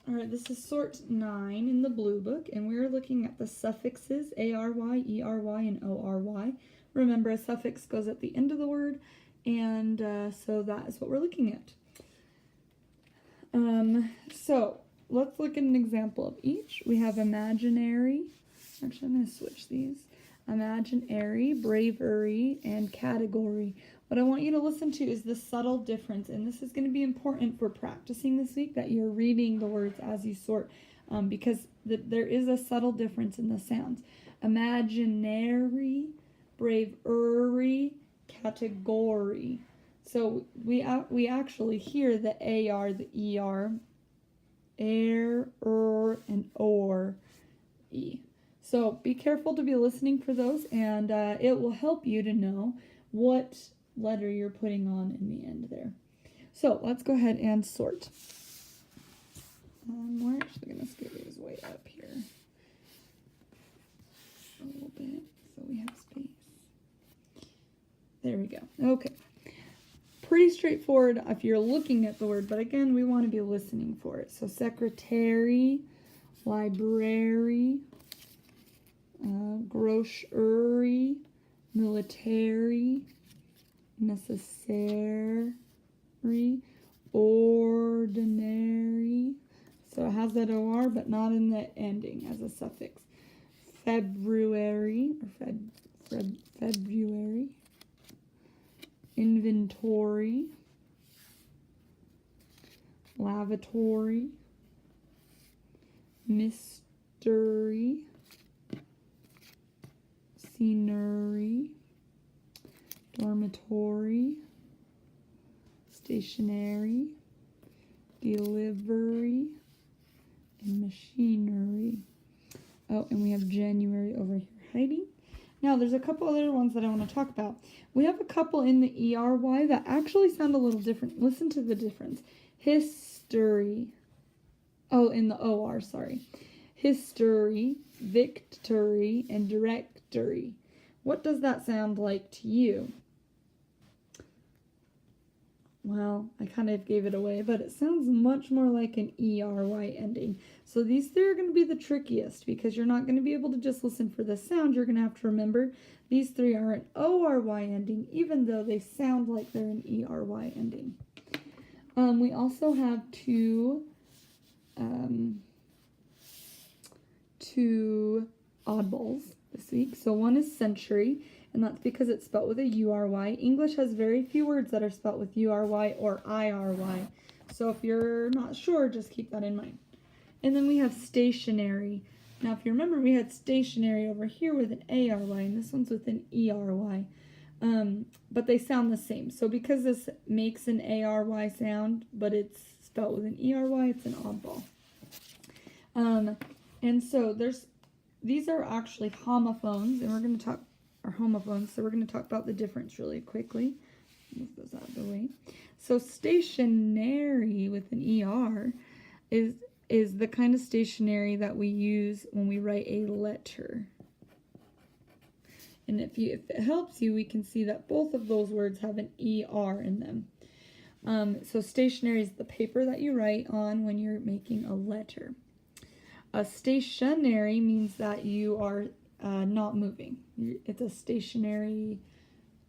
All right, this is sort 9 in the blue book, and we're looking at the suffixes ARY, ERY, and ORY. Remember, a suffix goes at the end of the word, and so that is what we're looking at. So let's look at an example of each. We have imaginary. Actually, I'm going to switch these. Imaginary, bravery, and category. What I want you to listen to is the subtle difference, and this is going to be important for practicing this week, that you're reading the words as you sort, because there is a subtle difference in the sounds. Imaginary, bravery, category. So we actually hear the AR, the ER, and OR, E. So be careful to be listening for those, and it will help you to know what letter you're putting on in the end there. So let's go ahead and sort. We're actually going to scale these way up here a little bit so we have space. There we go. Okay. Pretty straightforward if you're looking at the word, but again, we want to be listening for it. So secretary, library, grocery, military, necessary, ordinary. So it has that OR, but not in the ending as a suffix. February, or February. Inventory, lavatory, mystery, scenery, dormitory, stationery, delivery, and machinery. Oh, and we have January over here hiding. Now, there's a couple other ones that I want to talk about. We have a couple in the ERY that actually sound a little different. Listen to the difference. History. Oh, in the OR, sorry. History, victory, and directory. What does that sound like to you? Well, I kind of gave it away, but it sounds much more like an ERY ending. So these three are going to be the trickiest because you're not going to be able to just listen for the sound. You're going to have to remember these three are an ORY ending, even though they sound like they're an ERY ending. We also have two oddballs this week. So one is century, and that's because it's spelled with a URY. English has very few words that are spelled with URY or IRY. So if you're not sure, just keep that in mind. And then we have stationary. Now, if you remember, we had stationary over here with an ARY, and this one's with an ERY. But they sound the same. So because this makes an ARY sound, but it's spelled with an ERY, it's an oddball. And so these are actually homophones, and we're going to talk, or homophones, so we're going to talk about the difference really quickly. Move those out of the way. So stationary with an ER is the kind of stationary that we use when we write a letter. And if it helps you, we can see that both of those words have an ER in them. So stationary is the paper that you write on when you're making a letter. A stationary means that you are not moving. It's a stationary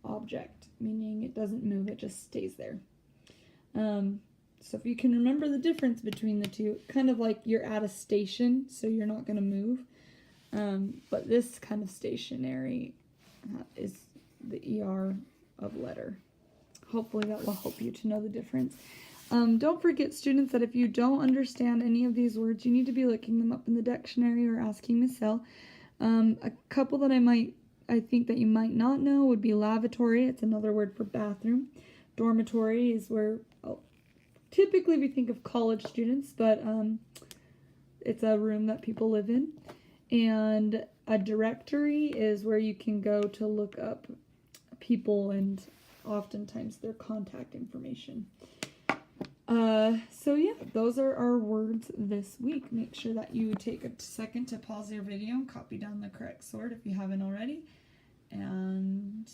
object, meaning it doesn't move, it just stays there. So if you can remember the difference between the two, kind of like you're at a station, so you're not going to move. But this kind of stationary is the ER of letter. Hopefully that will help you to know the difference. Don't forget, students, that if you don't understand any of these words, you need to be looking them up in the dictionary or asking Miss Hill. A couple that I think that you might not know would be lavatory. It's another word for bathroom. Dormitory is where typically we think of college students, but it's a room that people live in. And a directory is where you can go to look up people and oftentimes their contact information. So yeah, those are our words this week. Make sure that you take a second to pause your video and copy down the correct sort if you haven't already. And